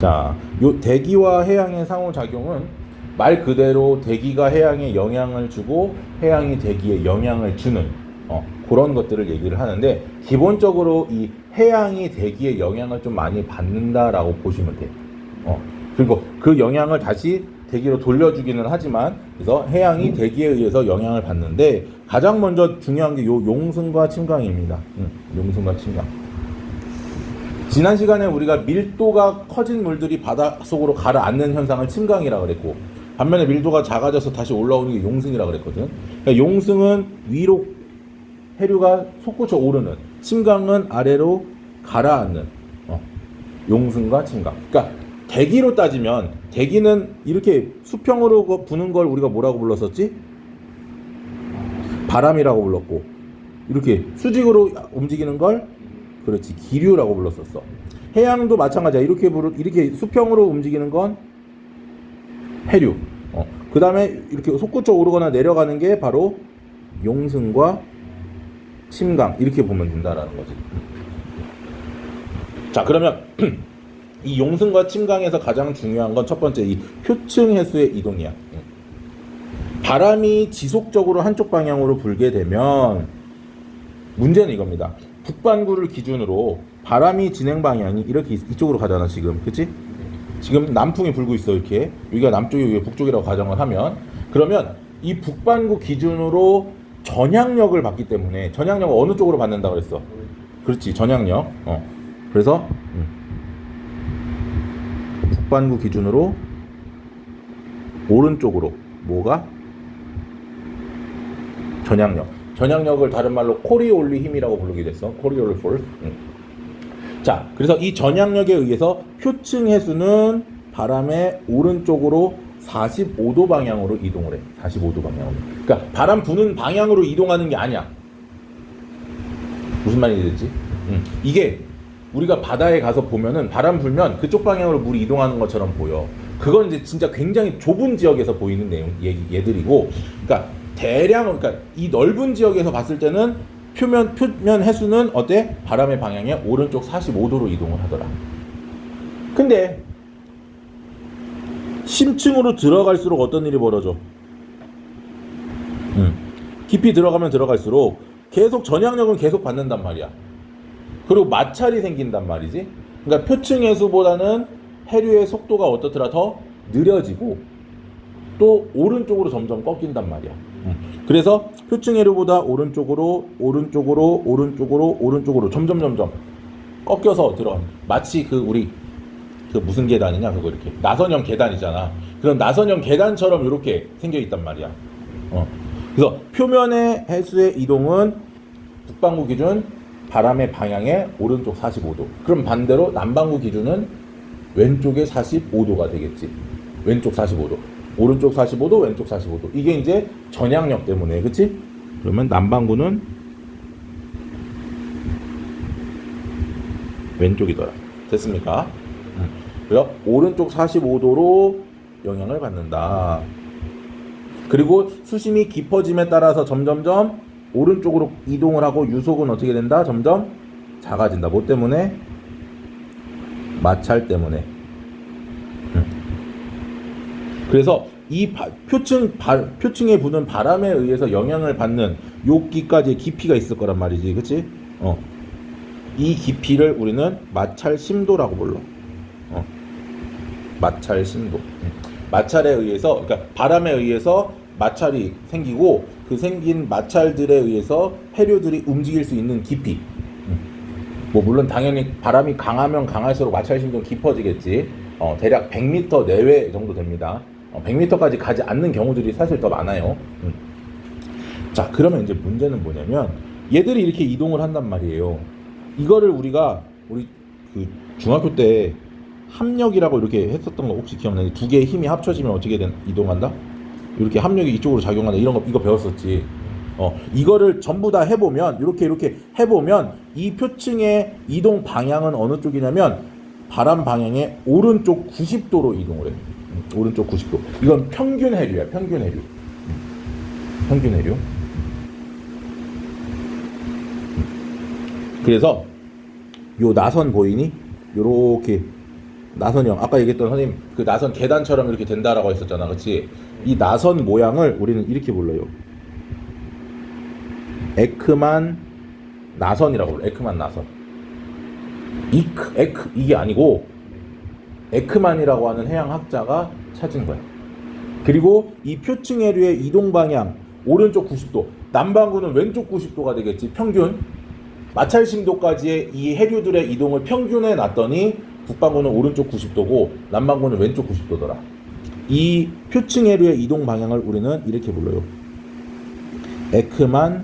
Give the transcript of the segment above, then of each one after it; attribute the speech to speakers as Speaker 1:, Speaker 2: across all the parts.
Speaker 1: 자, 요 대기와 해양의 상호작용은 말 그대로 대기가 해양에 영향을 주고 해양이 대기에 영향을 주는 그런 것들을 얘기를 하는데, 기본적으로 이 해양이 대기에 영향을 좀 많이 받는다라고 보시면 돼요. 그리고 그 영향을 다시 대기로 돌려주기는 하지만, 그래서 해양이 대기에 의해서 영향을 받는데, 가장 먼저 중요한 게 요 용승과 침강입니다. 용승과 침강. 지난 시간에 우리가 밀도가 커진 물들이 바닷속으로 가라앉는 현상을 침강이라고 그랬고, 반면에 밀도가 작아져서 다시 올라오는 게 용승이라고 그랬거든. 그러니까 용승은 위로 해류가 솟구쳐 오르는, 침강은 아래로 가라앉는 용승과 침강. 그러니까 대기로 따지면 대기는 이렇게 수평으로 부는 걸 우리가 뭐라고 불렀었지? 바람이라고 불렀고, 이렇게 수직으로 움직이는 걸 그렇지 기류라고 불렀었어. 해양도 마찬가지야. 이렇게 수평으로 움직이는 건 해류. 그 다음에 이렇게 솟구쳐 오르거나 내려가는 게 바로 용승과 침강, 이렇게 보면 된다라는 거지. 자, 그러면 이 용승과 침강에서 가장 중요한 건 첫 번째 이 표층 해수의 이동이야. 바람이 지속적으로 한쪽 방향으로 불게 되면 문제는 이겁니다. 북반구를 기준으로 바람이 진행 방향이 이렇게 이쪽으로 가잖아 지금, 그치? 지금 남풍이 불고 있어. 이렇게 여기가 남쪽이 여기가 북쪽이라고 가정을 하면, 그러면 이 북반구 기준으로 전향력을 받기 때문에, 전향력을 어느 쪽으로 받는다고 그랬어? 그렇지, 전향력. 그래서 북반구 기준으로 오른쪽으로 뭐가? 전향력. 전향력을 다른 말로 코리올리 힘이라고 부르게 됐어. 코리올리 포스. 자, 그래서 이 전향력에 의해서 표층 해수는 바람의 오른쪽으로 45도 방향으로 이동을 해. 45도 방향으로. 그러니까 바람 부는 방향으로 이동하는 게 아니야. 무슨 말인지 됐지? 이게 우리가 바다에 가서 보면은 바람 불면 그쪽 방향으로 물이 이동하는 것처럼 보여. 그건 이제 진짜 굉장히 좁은 지역에서 보이는 얘들이고, 그러니까 대략, 그러니까 이 넓은 지역에서 봤을 때는 표면 해수는 어때? 바람의 방향에 오른쪽 45도로 이동을 하더라. 근데 심층으로 들어갈수록 어떤 일이 벌어져? 깊이 들어가면 들어갈수록 계속 전향력은 계속 받는단 말이야. 그리고 마찰이 생긴단 말이지. 그러니까 표층 해수보다는 해류의 속도가 어떻더라? 더 느려지고 또 오른쪽으로 점점 꺾인단 말이야. 그래서 표층 해류보다 오른쪽으로 점점 꺾여서 들어가는, 마치 우리 무슨 계단이냐, 그거 이렇게 나선형 계단이잖아. 그런 나선형 계단처럼 이렇게 생겨 있단 말이야. 그래서 표면의 해수의 이동은 북반구 기준 바람의 방향의 오른쪽 45도. 그럼 반대로 남반구 기준은 왼쪽에 45도가 되겠지. 왼쪽 45도. 오른쪽 45도, 왼쪽 45도. 이게 이제 전향력 때문에, 그치? 그러면 남반구는 왼쪽이더라. 됐습니까? 그래서 오른쪽 45도로 영향을 받는다. 그리고 수심이 깊어짐에 따라서 점점점 오른쪽으로 이동을 하고 유속은 어떻게 된다? 점점 작아진다. 뭐 때문에? 마찰 때문에. 그래서 이 표층에 부는 바람에 의해서 영향을 받는 여기까지의 깊이가 있을 거란 말이지, 그치? 이 깊이를 우리는 마찰 심도라고 불러. 마찰 심도. 마찰에 의해서, 그러니까 바람에 의해서 마찰이 생기고, 그 생긴 마찰들에 의해서 해류들이 움직일 수 있는 깊이. 뭐 물론 당연히 바람이 강하면 강할수록 마찰 심도는 깊어지겠지. 대략 100m 내외 정도 됩니다. 100m까지 가지 않는 경우들이 사실 더 많아요. 자, 그러면 이제 문제는 뭐냐면 얘들이 이렇게 이동을 한단 말이에요. 이거를 우리 그 중학교 때 합력이라고 이렇게 했었던 거 혹시 기억나요? 두 개의 힘이 합쳐지면 어떻게 이동한다? 이렇게 합력이 이쪽으로 작용한다. 이거 배웠었지. 이거를 전부 다 해보면, 이렇게 해보면 이 표층의 이동 방향은 어느 쪽이냐면 바람 방향의 오른쪽 90도로 이동을 해. 오른쪽 90도. 이건 평균 해류야. 평균 해류. 평균 해류. 그래서 요 나선 보이니? 요렇게 나선형. 아까 얘기했던 선생님 그 나선 계단처럼 이렇게 된다라고 했었잖아, 그렇지? 이 나선 모양을 우리는 이렇게 불러요. 에크만 나선이라고 불러. 에크만 나선. 에크 이게 아니고 에크만이라고 하는 해양학자가 찾은 거야. 그리고 이 표층해류의 이동 방향 오른쪽 90도, 남반구는 왼쪽 90도가 되겠지. 평균 마찰 심도까지의 이 해류들의 이동을 평균해 놨더니 북반구는 오른쪽 90도고 남반구는 왼쪽 90도더라. 이 표층해류의 이동 방향을 우리는 이렇게 불러요. 에크만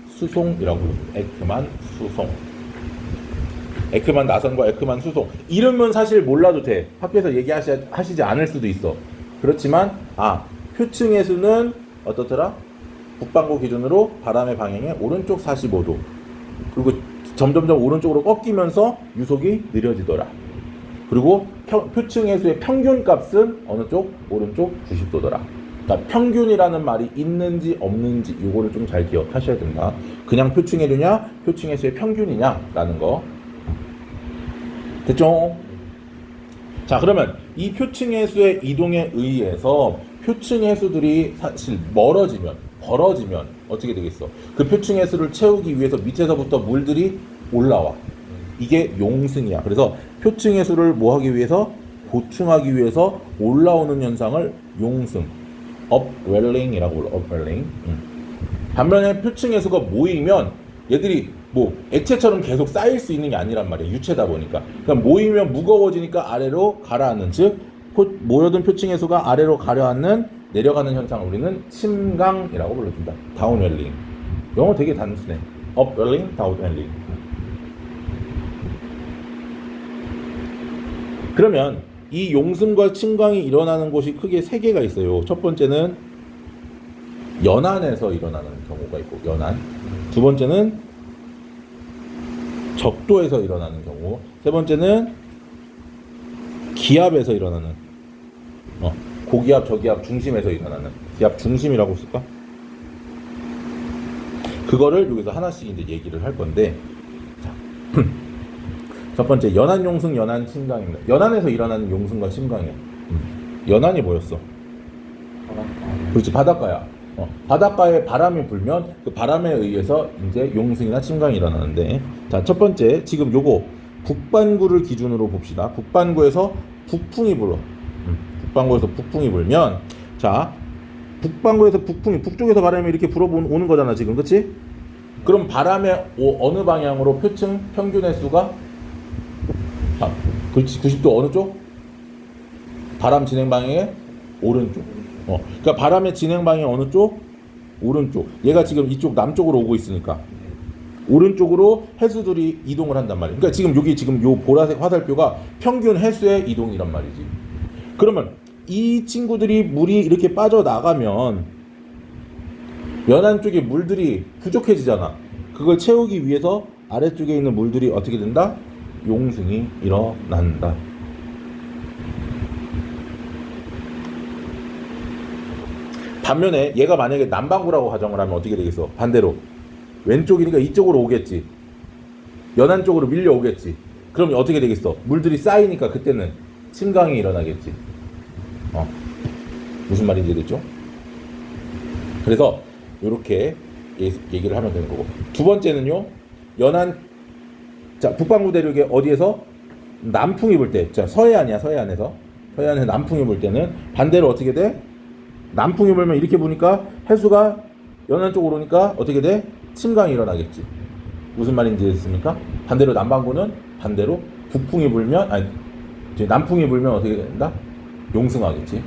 Speaker 1: 수송이라고 불러요. 에크만 수송. 에크만 나선과 에크만 수송. 이름은 사실 몰라도 돼. 학교에서 얘기하시지 않을 수도 있어. 그렇지만 표층해수는 어떻더라? 북반구 기준으로 바람의 방향의 오른쪽 45도. 그리고 점점점 오른쪽으로 꺾이면서 유속이 느려지더라. 그리고 표층해수의 평균값은 어느 쪽? 오른쪽 90도더라. 그러니까 평균이라는 말이 있는지 없는지 이거를 좀 잘 기억하셔야 된다. 그냥 표층해류냐, 표층해수의 평균이냐라는 거. 됐죠? 자, 그러면 이 표층해수의 이동에 의해서 표층해수들이 사실 벌어지면 어떻게 되겠어? 그 표층해수를 채우기 위해서 밑에서부터 물들이 올라와. 이게 용승이야. 그래서 표층해수를 뭐 하기 위해서? 보충하기 위해서 올라오는 현상을 용승, upwelling이라고 불러. upwelling. 반면에 표층해수가 모이면 얘들이 뭐 액체처럼 계속 쌓일 수 있는 게 아니란 말이야. 유체다 보니까. 그러니까 모이면 무거워지니까 아래로 가라앉는, 즉 모여든 표층해수가 아래로 가려앉는, 내려가는 현상을 우리는 침강이라고 불러준다. 다운웰링. 영어 되게 단순해. upwelling, downwelling. 그러면 이 용승과 침강이 일어나는 곳이 크게 세 개가 있어요. 첫 번째는 연안에서 일어나는 경우가 있고, 연안. 두 번째는 적도에서 일어나는 경우. 세 번째는 기압에서 일어나는, 고기압, 저기압, 중심에서 일어나는, 기압 중심이라고 쓸까? 그거를 여기서 하나씩 이제 얘기를 할 건데, 자, 첫 번째 연안 용승, 연안 침강입니다. 연안에서 일어나는 용승과 침강이야. 연안이 뭐였어? 그렇지, 바닷가야. 바닷가에 바람이 불면 그 바람에 의해서 이제 용승이나 침강이 일어나는데, 자, 첫 번째 지금 요거 북반구를 기준으로 봅시다. 북반구에서 북풍이 불어. 북반구에서 북풍이 불면, 자, 북반구에서 북풍이, 북쪽에서 바람이 이렇게 불어오는 거잖아 지금, 그렇지? 그럼 바람의 어느 방향으로 표층 평균의 수가, 그렇지, 90도 어느 쪽? 바람 진행 방향의 오른쪽. 그러니까 바람의 진행 방향이 어느 쪽? 오른쪽. 얘가 지금 이쪽 남쪽으로 오고 있으니까 오른쪽으로 해수들이 이동을 한단 말이야. 그러니까 지금 여기 지금 요 보라색 화살표가 평균 해수의 이동이란 말이지. 그러면 이 친구들이 물이 이렇게 빠져나가면 연안 쪽에 물들이 부족해지잖아. 그걸 채우기 위해서 아래쪽에 있는 물들이 어떻게 된다? 용승이 일어난다. 반면에 얘가 만약에 남반구라고 가정을 하면 어떻게 되겠어? 반대로 왼쪽이니까 이쪽으로 오겠지. 연안 쪽으로 밀려오겠지. 그럼 어떻게 되겠어? 물들이 쌓이니까 그때는 침강이 일어나겠지. 무슨 말인지 됐죠? 그래서 이렇게 얘기를 하면 되는 거고. 두 번째는요, 연안, 자, 북반구 대륙에 어디에서 남풍이 불 때, 자, 서해안이야. 서해안에서 남풍이 불 때는 반대로 어떻게 돼? 남풍이 불면 이렇게 부니까 해수가 연안 쪽으로 오니까 어떻게 돼? 침강이 일어나겠지. 무슨 말인지 됐습니까? 반대로 남반구는 반대로 북풍이 불면, 남풍이 불면 어떻게 된다? 용승하겠지.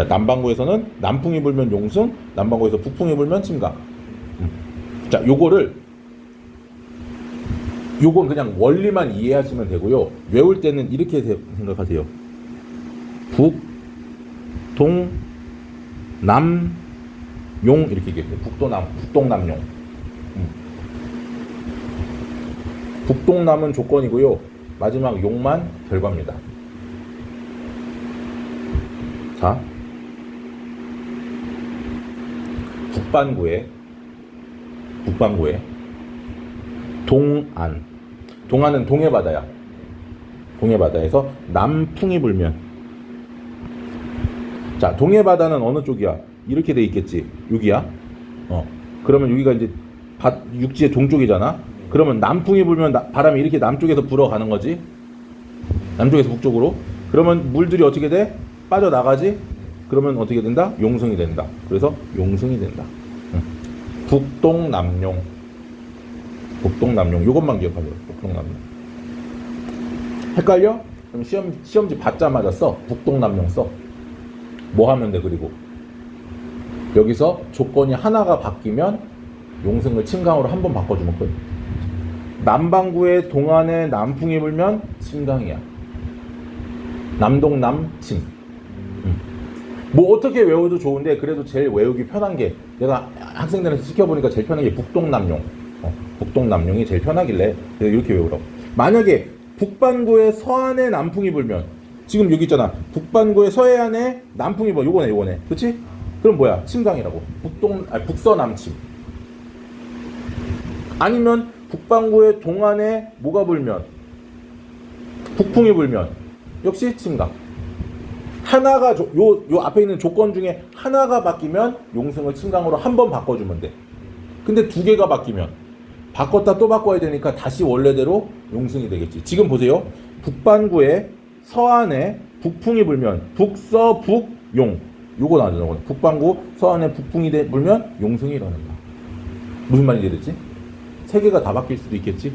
Speaker 1: 남반구에서는 남풍이 불면 용승, 남반구에서 북풍이 불면 침강. 자, 요건 그냥 원리만 이해하시면 되고요. 외울 때는 이렇게 생각하세요. 북, 동, 남, 용 이렇게 얘기해요. 북동남용. 북동남은 조건이고요. 마지막 용만 결과입니다. 자, 북반구에 동안은 동해 바다야. 동해바다에서 남풍이 불면. 자, 동해바다는 어느 쪽이야? 이렇게 돼 있겠지. 여기야. 그러면 여기가 이제 육지의 동쪽이잖아. 그러면 남풍이 불면 바람이 이렇게 남쪽에서 불어가는 거지. 남쪽에서 북쪽으로. 그러면 물들이 어떻게 돼? 빠져나가지. 그러면 어떻게 된다? 용승이 된다. 그래서 용승이 된다. 북동남용. 북동남용. 요것만 기억하세요. 북동남용. 헷갈려? 그럼 시험지 받자마자 써. 북동남용 써. 뭐 하면 돼? 그리고 여기서 조건이 하나가 바뀌면 용승을 침강으로 한 번 바꿔주면 끝. 남반구의 동안에 남풍이 불면 침강이야. 남동 남침. 뭐 어떻게 외워도 좋은데 그래도 제일 외우기 편한 게 내가 학생들한테 시켜보니까 제일 편한 게 북동남용. 북동남용이 제일 편하길래 내가 이렇게 외우라고. 만약에 북반구의 서안에 남풍이 불면 지금 여기 있잖아. 북반구의 서해안에 남풍이 불어. 요거네. 그치? 그럼 뭐야? 침강이라고. 북서남침. 아니면 북반구의 동안에 뭐가 불면? 북풍이 불면 역시 침강. 하나가 요 앞에 있는 조건 중에 하나가 바뀌면 용승을 침강으로 한 번 바꿔주면 돼. 근데 두 개가 바뀌면 바꿨다 또 바꿔야 되니까 다시 원래대로 용승이 되겠지. 지금 보세요. 북반구의 서안에 북풍이 불면 북서 북용. 요거 나오잖아. 북반구 서안에 북풍이 불면 용승이 일어난다. 무슨 말인지 이해됐지? 세 개가 다 바뀔 수도 있겠지.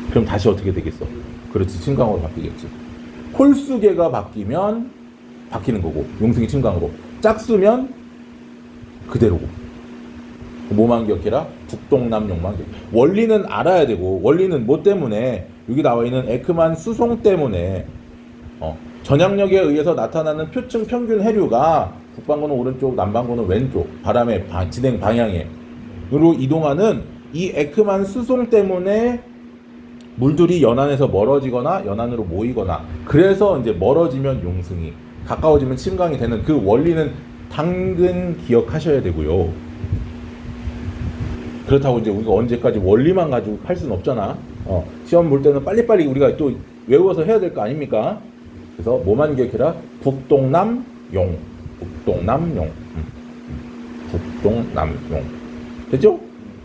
Speaker 1: 그럼 다시 어떻게 되겠어? 그렇지, 침강으로 바뀌겠지. 홀수개가 바뀌면 바뀌는 거고 용승이 침강으로. 짝수면 그대로고. 뭐만 기억해라? 북동남용만 기억. 원리는 알아야 되고. 원리는 뭐 때문에? 여기 나와 있는 에크만 수송 때문에 전향력에 의해서 나타나는 표층 평균 해류가 북반구는 오른쪽, 남반구는 왼쪽 바람의 진행 방향으로 이동하는 이 에크만 수송 때문에 물들이 연안에서 멀어지거나 연안으로 모이거나, 그래서 이제 멀어지면 용승이, 가까워지면 침강이 되는 그 원리는 당근 기억하셔야 되고요. 그렇다고 이제 우리가 언제까지 원리만 가지고 할 수는 없잖아. 시험 볼 때는 빨리빨리 우리가 또 외워서 해야 될 거 아닙니까? 그래서 뭐만 기억해라? 북동남용. 북동남용. 북동남용. 됐죠?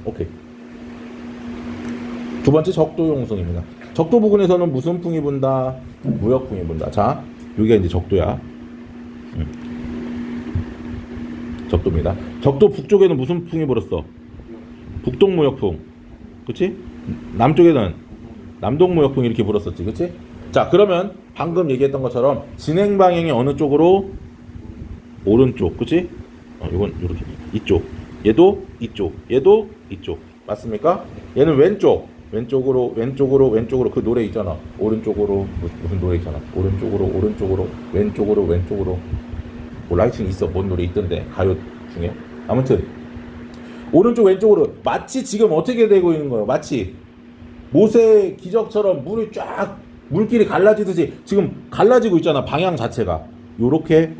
Speaker 1: 오케이. 두 번째 적도용승입니다. 적도 부근에서는 무슨 풍이 분다? 무역풍이 분다. 자, 여기가 이제 적도야. 적도입니다. 적도 북쪽에는 무슨 풍이 불었어? 북동무역풍. 그치? 남쪽에는 남동무역풍이 이렇게 불었었지. 그치? 자, 그러면 방금 얘기했던 것처럼 진행 방향이 어느 쪽으로? 오른쪽. 그치? 이건 이렇게. 이쪽. 얘도 이쪽. 얘도 이쪽. 맞습니까? 얘는 왼쪽. 왼쪽으로 그 노래 있잖아. 오른쪽으로 무슨 노래 있잖아. 오른쪽으로 왼쪽으로 뭐 라이팅 있어. 뭔 노래 있던데 가요 중에. 아무튼 오른쪽 왼쪽으로 마치 지금 어떻게 되고 있는 거예요? 마치 모세 기적처럼 물이 쫙 물길이 갈라지듯이 지금 갈라지고 있잖아. 방향 자체가 요렇게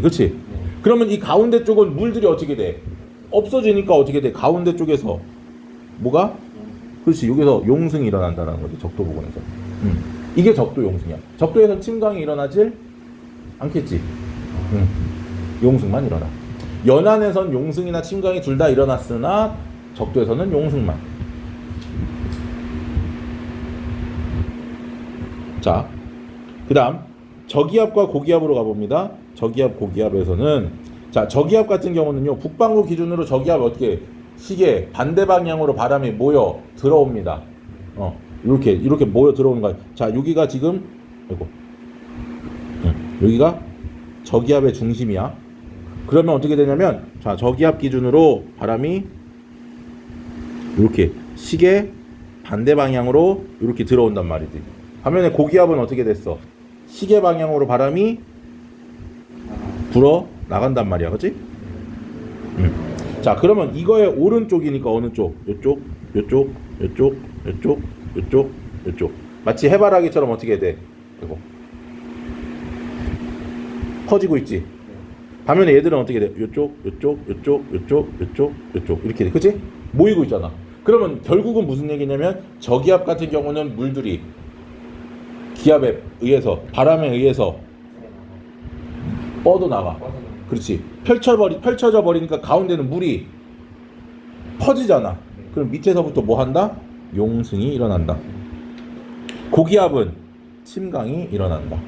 Speaker 1: 그렇지? 그러면 이 가운데 쪽은 물들이 어떻게 돼? 없어지니까 어떻게 돼? 가운데 쪽에서 뭐가? 그렇지, 여기서 용승이 일어난다는 거지. 적도 부근에서. 이게 적도 용승이야. 적도에서 침강이 일어나질 않겠지. 용승만 일어나. 연안에선 용승이나 침강이 둘 다 일어났으나 적도에서는 용승만. 자, 그 다음 저기압과 고기압으로 가봅니다. 저기압 고기압에서는, 자, 저기압 같은 경우는요, 북반구 기준으로 저기압 어떻게 시계 반대 방향으로 바람이 모여 들어옵니다. 이렇게 모여 들어오는 거야. 자, 여기가 지금 여기가 저기압의 중심이야. 그러면 어떻게 되냐면, 자, 저기압 기준으로 바람이 이렇게 시계 반대 방향으로 이렇게 들어온단 말이지. 반면에 고기압은 어떻게 됐어? 시계 방향으로 바람이 불어 나간단 말이야. 그치? 자, 그러면 이거의 오른쪽이니까 어느 쪽? 요쪽. 마치 해바라기처럼 어떻게 돼? 이거 퍼지고 있지? 반면에 얘들은 어떻게 돼? 요쪽 이렇게 돼. 그치? 모이고 있잖아. 그러면 결국은 무슨 얘기냐면 저기압 같은 경우는 물들이 기압에 의해서 바람에 의해서 뻗어나가. 그렇지. 펼쳐져 버리니까 가운데는 물이 퍼지잖아. 그럼 밑에서부터 뭐 한다? 용승이 일어난다. 고기압은 침강이 일어난다.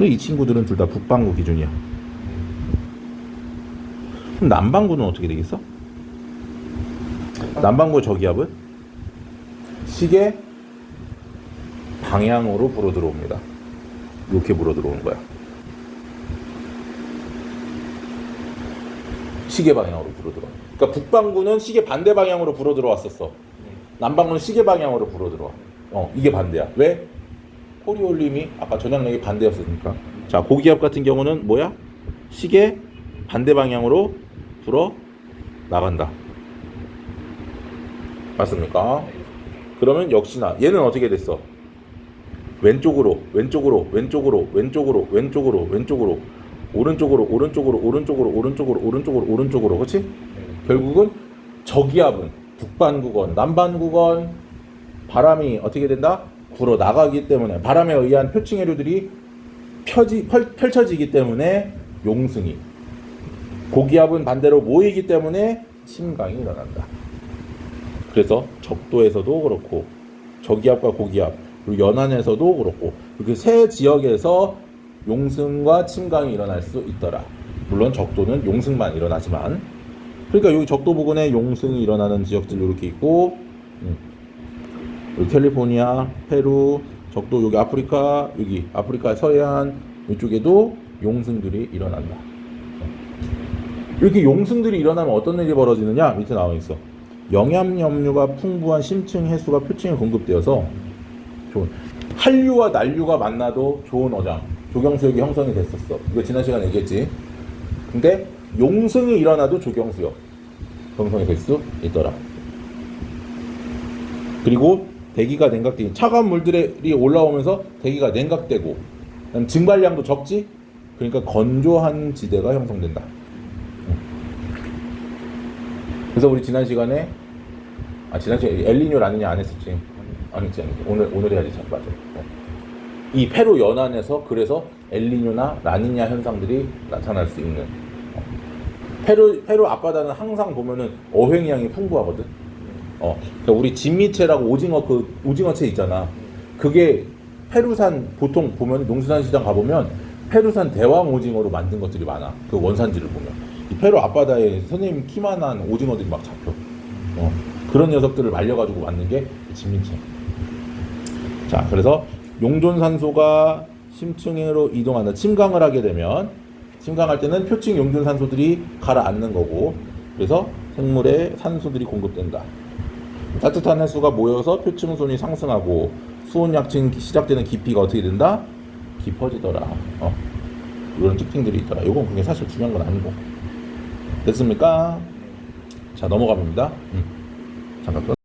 Speaker 1: 이 친구들은 둘 다 북반구 기준이야. 그럼 남반구는 어떻게 되겠어? 남반구의 저기압은 시계 방향으로 불어 들어옵니다. 이렇게 불어 들어오는 거야. 시계 방향으로 불어 들어와. 그러니까 북반구는 시계 반대 방향으로 불어 들어왔었어. 남반구는 시계 방향으로 불어 들어와. 이게 반대야. 왜? 코리올림이 아까 전향력이 반대였으니까. 자, 고기압 같은 경우는 뭐야? 시계 반대 방향으로 불어 나간다. 맞습니까? 그러면 역시나 얘는 어떻게 됐어? 왼쪽으로 오른쪽으로 그렇지? 결국은 저기압은 북반구건 남반구건 바람이 어떻게 된다? 불어 나가기 때문에 바람에 의한 표층 해류들이 펼쳐지기 때문에 용승이, 고기압은 반대로 모이기 때문에 침강이 일어난다. 그래서 적도에서도 그렇고 저기압과 고기압 그리고 연안에서도 그렇고 이렇게 세 지역에서 용승과 침강이 일어날 수 있더라. 물론 적도는 용승만 일어나지만, 그러니까 여기 적도 부근에 용승이 일어나는 지역들이 이렇게 있고, 여기 캘리포니아, 페루, 적도 여기 아프리카 서해안 이쪽에도 용승들이 일어난다. 이렇게 용승들이 일어나면 어떤 일이 벌어지느냐? 밑에 나와 있어. 영암염류가 풍부한 심층 해수가 표층에 공급되어서 좋은 한류와 난류가 만나도 좋은 조경수역이 형성이 됐었어. 이거 지난 시간에 얘기했지. 근데 용승이 일어나도 조경수역 형성이 될 수 있더라. 그리고 대기가 냉각되기, 차가운 물들이 올라오면서 대기가 냉각되고 증발량도 적지. 그러니까 건조한 지대가 형성된다. 그래서 우리 지난 시간에 엘니뇨 라니냐 안 했었지. 아니지. 오늘 해야지. 참 맞아. 이 페루 연안에서 그래서 엘니뇨나 라니냐 현상들이 나타날 수 있는. 페루 앞바다는 항상 보면은 어획량이 풍부하거든. 그러니까 우리 진미채라고 오징어채 있잖아. 그게 페루산, 보통 보면 농수산 시장 가보면 페루산 대왕 오징어로 만든 것들이 많아. 그 원산지를 보면 이 페루 앞바다에 선생님 키만한 오징어들이 막 잡혀. 그런 녀석들을 말려가지고 만든 게 진미채. 자, 그래서 용존산소가 심층으로 이동한다. 침강을 하게 되면, 침강할 때는 표층 용존산소들이 가라앉는 거고, 그래서 생물에 산소들이 공급된다. 따뜻한 해수가 모여서 표층선이 상승하고 수온약층 시작되는 깊이가 어떻게 된다? 깊어지더라. 이런 특징들이 있더라. 이건 그게 사실 중요한 건 아니고. 됐습니까? 자, 넘어가 봅니다. 잠깐.